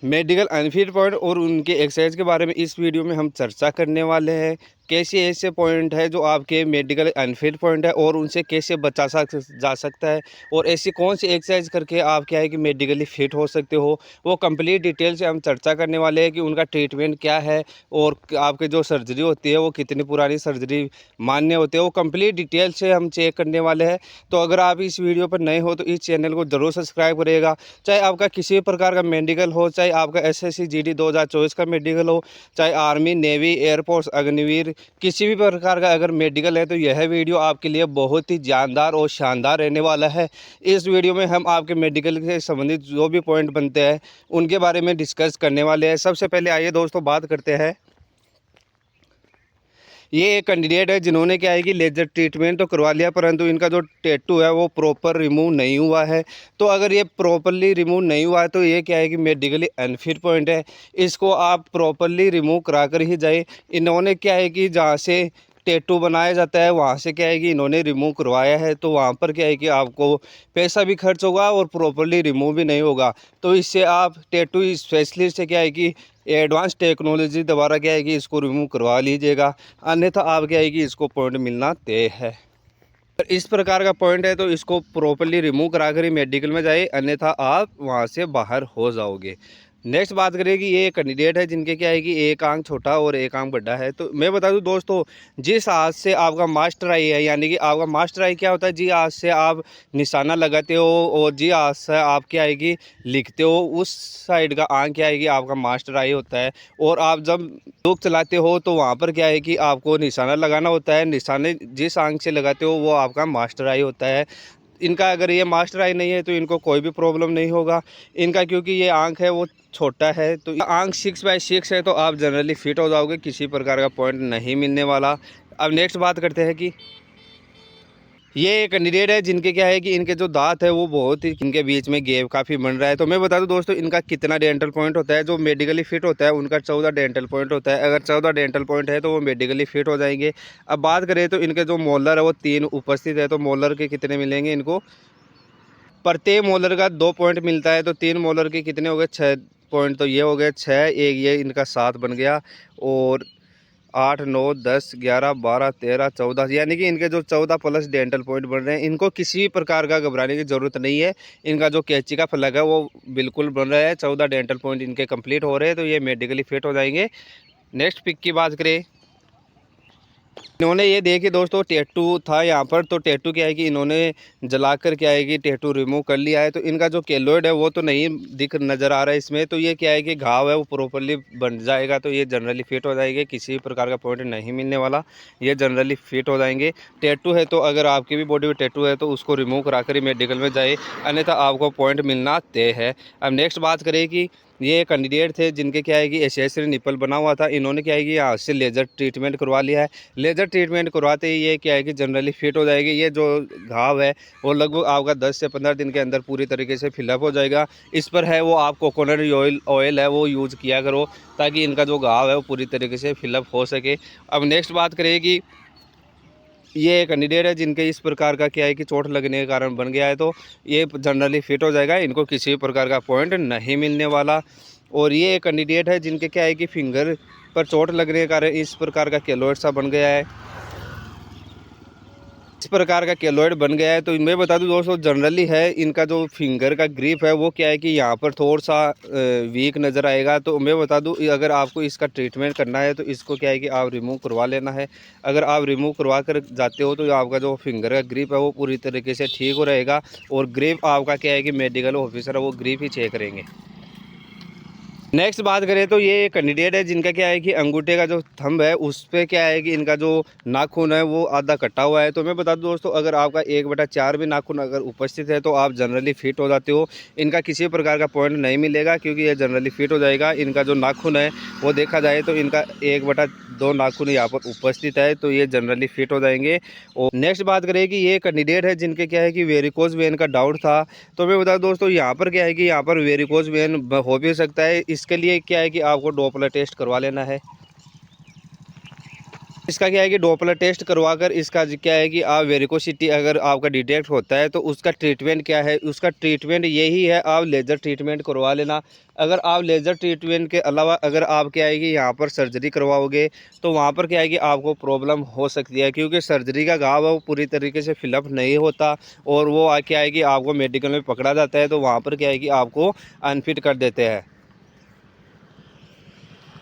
Medical unfit point और उनके exercise के बारे में इस वीडियो में हम चर्चा करने वाले हैं। कैसे ऐसे पॉइंट है जो आपके मेडिकल अनफिट पॉइंट है और उनसे कैसे बचा जा सकता है, और ऐसी कौन सी एक्सरसाइज करके आप क्या है कि मेडिकली फिट हो सकते हो, वो कंप्लीट डिटेल से हम चर्चा करने वाले हैं कि उनका ट्रीटमेंट क्या है और आपके जो सर्जरी होती है वो कितनी पुरानी सर्जरी मान्य होती है, वो कंप्लीट डिटेल से हम चेक करने वाले हैं। तो अगर आप इस वीडियो पर नए हो तो इस चैनल को ज़रूर सब्सक्राइब करिएगा। चाहे आपका किसी भी प्रकार का मेडिकल हो, चाहे आपका एसएससी जीडी 2024 का मेडिकल हो, चाहे आर्मी, नेवी, एयरफोर्स, अग्निवीर, किसी भी प्रकार का अगर मेडिकल है तो यह वीडियो आपके लिए बहुत ही जानदार और शानदार रहने वाला है। इस वीडियो में हम आपके मेडिकल से संबंधित जो भी पॉइंट बनते हैं उनके बारे में डिस्कस करने वाले हैं। सबसे पहले आइए दोस्तों बात करते हैं। ये एक कैंडिडेट है जिन्होंने क्या है कि लेज़र ट्रीटमेंट तो करवा लिया, परंतु इनका जो टैटू है वो प्रॉपर रिमूव नहीं हुआ है। तो अगर ये प्रॉपरली रिमूव नहीं हुआ है तो ये क्या है कि मेडिकली अनफिट पॉइंट है। इसको आप प्रॉपरली रिमूव करा कर ही जाए। इन्होंने क्या है कि जहाँ से टैटू बनाया जाता है वहाँ से क्या है कि इन्होंने रिमूव करवाया है, तो वहाँ पर क्या है कि आपको पैसा भी खर्च होगा और प्रॉपरली रिमूव भी नहीं होगा। तो इससे आप टैटू स्पेशलिस्ट से क्या है कि एडवांस टेक्नोलॉजी द्वारा क्या है कि इसको रिमूव करवा लीजिएगा, अन्यथा आप क्या है कि इसको पॉइंट मिलना तय है। अगर इस प्रकार का पॉइंट है तो इसको प्रॉपरली रिमूव करा कर ही मेडिकल में जाए, अन्यथा आप वहाँ से बाहर हो जाओगे। नेक्स्ट बात करें कि ये कैंडिडेट है जिनके क्या है कि एक आंख छोटा और एक आंख बड़ा है। तो मैं बता दूं दोस्तों, जिस हाथ से आपका मास्टर आई है, यानी कि आपका मास्टर आई क्या होता है, जी हाथ से आप निशाना लगाते हो और जी हाथ से आप क्या है कि लिखते हो, उस साइड का आंख क्या है कि आपका मास्टर आई होता है। और आप जब बंदूक चलाते हो तो वहाँ पर क्या है कि आपको निशाना लगाना होता है। निशाने जिस आंख से लगाते हो वो आपका मास्टर आई होता है। इनका अगर ये मास्टर आई नहीं है तो इनको कोई भी प्रॉब्लम नहीं होगा इनका, क्योंकि ये आंख है वो छोटा है। तो आंख 6/6 है तो आप जनरली फिट हो जाओगे, किसी प्रकार का पॉइंट नहीं मिलने वाला। अब नेक्स्ट बात करते हैं कि ये कैंडिडेट है जिनके क्या है कि इनके जो दांत है वो बहुत ही, इनके बीच में गैप काफ़ी बन रहा है। तो मैं बता दूं दोस्तों, इनका कितना डेंटल पॉइंट होता है। जो मेडिकली फिट होता है उनका 14 डेंटल पॉइंट होता है। अगर 14 डेंटल पॉइंट है तो वो मेडिकली फिट हो जाएंगे। अब बात करें तो इनके जो मोलर है वो 3 उपस्थित है, तो मोलर के कितने मिलेंगे इनको, प्रत्येक मोलर का 2 पॉइंट मिलता है। तो 3 मोलर के कितने हो गए, 6 पॉइंट। तो ये हो गए 6, एक ये इनका 7 बन गया, और 8, 9, 10, 11, 12, 13, 14, यानी कि इनके जो 14 प्लस डेंटल पॉइंट बन रहे हैं। इनको किसी भी प्रकार का घबराने की ज़रूरत नहीं है। इनका जो कैंची का फलक है वो बिल्कुल बन रहा है। 14 डेंटल पॉइंट इनके कंप्लीट हो रहे हैं, तो ये मेडिकली फिट हो जाएंगे। नेक्स्ट पिक की बात करें, इन्होंने ये देखिए दोस्तों टैटू था यहाँ पर, तो टैटू क्या है कि इन्होंने जलाकर क्या है कि टैटू रिमूव कर लिया है। तो इनका जो केलोइड है वो तो नहीं दिख नज़र आ रहा है इसमें। तो ये क्या है कि घाव है वो प्रॉपरली बन जाएगा, तो ये जनरली फिट हो जाएंगे, किसी भी प्रकार का पॉइंट नहीं मिलने वाला, ये जनरली फिट हो जाएंगे। टैटू है तो अगर आपकी भी बॉडी में टैटू है तो उसको रिमूव करा कर ही मेडिकल में जाए, अन्यथा आपको पॉइंट मिलना तय है। अब नेक्स्ट बात करें कि ये कैंडिडेट थे जिनके क्या है कि एसेसरी निपल बना हुआ था। इन्होंने क्या है कि यहाँ से लेज़र ट्रीटमेंट करवा लिया है। लेज़र ट्रीटमेंट करवाते ही ये क्या है कि जनरली फिट हो जाएगी। ये जो घाव है वो लगभग आपका 10 से 15 दिन के अंदर पूरी तरीके से फिलअप हो जाएगा। इस पर है वो आप कोकोनट ऑयल है वो यूज़ किया करो, ताकि इनका जो घाव है वो पूरी तरीके से फिलअप हो सके। अब नेक्स्ट बात करें कि ये कैंडिडेट है जिनके इस प्रकार का क्या है कि चोट लगने के कारण बन गया है, तो ये जनरली फिट हो जाएगा, इनको किसी भी प्रकार का पॉइंट नहीं मिलने वाला। और ये कैंडिडेट है जिनके क्या है कि फिंगर पर चोट लगने के कारण इस प्रकार का केलोइड सा बन गया है, इस प्रकार का केलोइड बन गया है। तो मैं बता दूं दोस्तों, जनरली है इनका जो फिंगर का ग्रिप है वो क्या है कि यहाँ पर थोड़ा सा वीक नज़र आएगा। तो मैं बता दूं, अगर आपको इसका ट्रीटमेंट करना है तो इसको क्या है कि आप रिमूव करवा लेना है। अगर आप रिमूव करवा कर जाते हो तो आपका जो फिंगर का ग्रिप है वो पूरी तरीके से ठीक हो रहेगा। और ग्रिप आपका क्या है कि मेडिकल ऑफिसर है वो ग्रिप ही चेक करेंगे। नेक्स्ट बात करें तो ये कैंडिडेट है जिनका क्या है कि अंगूठे का जो थंब है उस पर क्या है कि इनका जो नाखून है वो आधा कटा हुआ है। तो मैं बता दूं दोस्तों, अगर आपका 1/4 भी नाखून अगर उपस्थित है तो आप जनरली फिट हो जाते हो। इनका किसी प्रकार का पॉइंट नहीं मिलेगा, क्योंकि ये जनरली फिट हो जाएगा। इनका जो नाखून है वो देखा जाए तो इनका 1/2 नाखून यहाँ पर उपस्थित है, तो ये जनरली फिट हो जाएंगे। और नेक्स्ट बात करें कि ये कैंडिडेट है जिनके क्या है कि वेरिकोज वेन का डाउट था। तो मैं बता दूं दोस्तों, यहाँ पर क्या है कि यहाँ पर वेरिकोज वेन हो भी सकता है। इसके लिए क्या है कि आपको डॉपलर टेस्ट करवा लेना है। इसका क्या है कि डॉपलर टेस्ट करवाकर इसका क्या है कि आप वेरिकोसिटी अगर आपका डिटेक्ट होता है तो उसका ट्रीटमेंट क्या है, उसका ट्रीटमेंट यही है, आप लेज़र ट्रीटमेंट करवा लेना। अगर आप लेज़र ट्रीटमेंट के अलावा अगर आप क्या है कि यहाँ पर सर्जरी करवाओगे तो वहाँ पर क्या है कि आपको प्रॉब्लम हो सकती है, क्योंकि सर्जरी का घाव है वो पूरी तरीके से फिलअप नहीं होता और वो क्या है कि आपको मेडिकल में पकड़ा जाता है तो वहाँ पर क्या है कि आपको अनफिट कर देते हैं।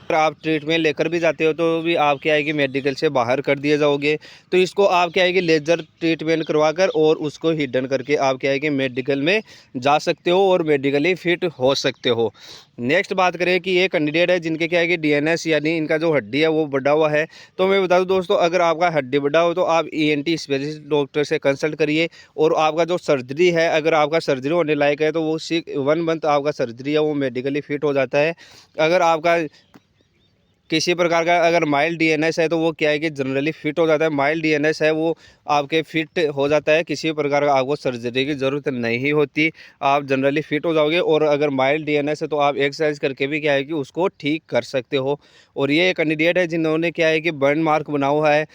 अगर आप ट्रीटमेंट लेकर भी जाते हो तो भी आप क्या है कि मेडिकल से बाहर कर दिए जाओगे। तो इसको आप क्या है कि लेज़र ट्रीटमेंट करवाकर और उसको हिडन करके आप क्या है कि मेडिकल में जा सकते हो और मेडिकली फिट हो सकते हो। नेक्स्ट बात करें कि ये कैंडिडेट है जिनके क्या है कि डीएनएस यानी इनका जो हड्डी है वो बढ़ा हुआ है। तो मैं बता दूं दोस्तों, अगर आपका हड्डी बढ़ा हो तो आप ईएनटी स्पेशलिस्ट डॉक्टर से कंसल्ट करिए। और आपका जो सर्जरी है, अगर आपका सर्जरी होने लायक है तो वो 1 मंथ आपका सर्जरी है वो मेडिकली फिट हो जाता है। अगर आपका किसी प्रकार का अगर माइल्ड डीएनएस है तो वो क्या है कि जनरली फिट हो जाता है। माइल्ड डीएनएस है वो आपके फिट हो जाता है, किसी प्रकार का आपको सर्जरी की ज़रूरत नहीं होती, आप जनरली फिट हो जाओगे। और अगर माइल्ड डीएनएस है तो आप एक्सरसाइज करके भी क्या है कि उसको ठीक कर सकते हो। और ये कैंडिडेट है जिन्होंने क्या है कि बर्न मार्क बना हुआ है,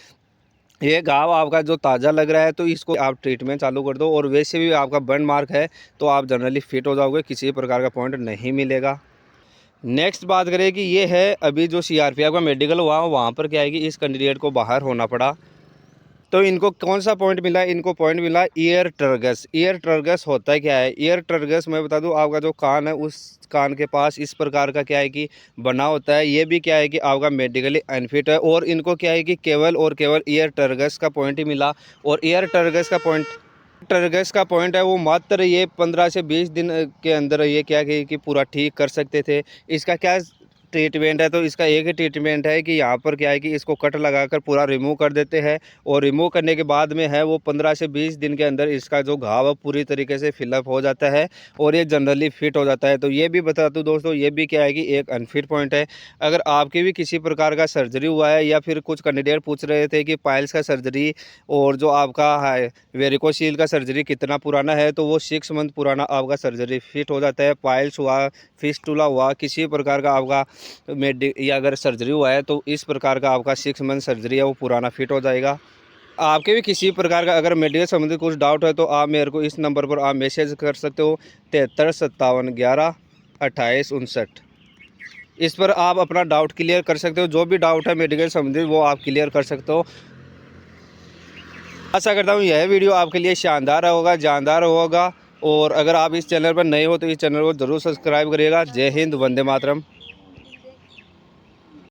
ये घाव आपका जो ताज़ा लग रहा है तो इसको आप ट्रीटमेंट चालू कर दो। और वैसे भी आपका बर्न मार्क है तो आप जनरली फिट हो जाओगे, किसी प्रकार का पॉइंट नहीं मिलेगा। नेक्स्ट बात करें कि ये है अभी जो सीआरपीएफ का मेडिकल हुआ वहाँ पर क्या है कि इस कैंडिडेट को बाहर होना पड़ा। तो इनको कौन सा पॉइंट मिला, इनको पॉइंट मिला ईयर ट्रगस। ईयर ट्रगस होता है क्या है, ईयर ट्रगस मैं बता दूं आपका जो कान है उस कान के पास इस प्रकार का क्या है कि बना होता है। ये भी क्या है कि आपका मेडिकली अनफिट है और इनको क्या है कि केवल और केवल ईयर ट्रगस का पॉइंट ही मिला। और ईयर ट्रगस का पॉइंट है वो मात्र ये 15 से 20 दिन के अंदर ये क्या कि पूरा ठीक कर सकते थे। इसका क्या ट्रीटमेंट है, तो इसका एक ही ट्रीटमेंट है कि यहाँ पर क्या है कि इसको कट लगाकर पूरा रिमूव कर देते हैं। और रिमूव करने के बाद में है वो 15 से 20 दिन के अंदर इसका जो घाव है पूरी तरीके से फिलअप हो जाता है और ये जनरली फिट हो जाता है। तो ये भी बता दूँ दोस्तों, ये भी क्या है कि एक अनफिट पॉइंट है। अगर आपकी भी किसी प्रकार का सर्जरी हुआ है या फिर कुछ कैंडिडेट पूछ रहे थे कि पाइल्स का सर्जरी और जो आपका है वेरिकोसील का सर्जरी कितना पुराना है, तो वो 6 मंथ पुराना आपका सर्जरी फिट हो जाता है। पाइल्स हुआ, फिस्टुला हुआ, किसी प्रकार का आपका या अगर सर्जरी हुआ है तो इस प्रकार का आपका 6 मंथ सर्जरी है वो पुराना फिट हो जाएगा। आपके भी किसी प्रकार का अगर मेडिकल संबंधित कुछ डाउट है तो आप मेरे को इस नंबर पर आप मैसेज कर सकते हो 7357112859। इस पर आप अपना डाउट क्लियर कर सकते हो, जो भी डाउट है मेडिकल संबंधित वो आप क्लियर कर सकते हो। आशा करता हूँ यह वीडियो आपके लिए शानदार होगा, जानदार होगा। और अगर आप इस चैनल पर नए हो तो इस चैनल को ज़रूर सब्सक्राइब करिएगा। जय हिंद, वंदे मातरम।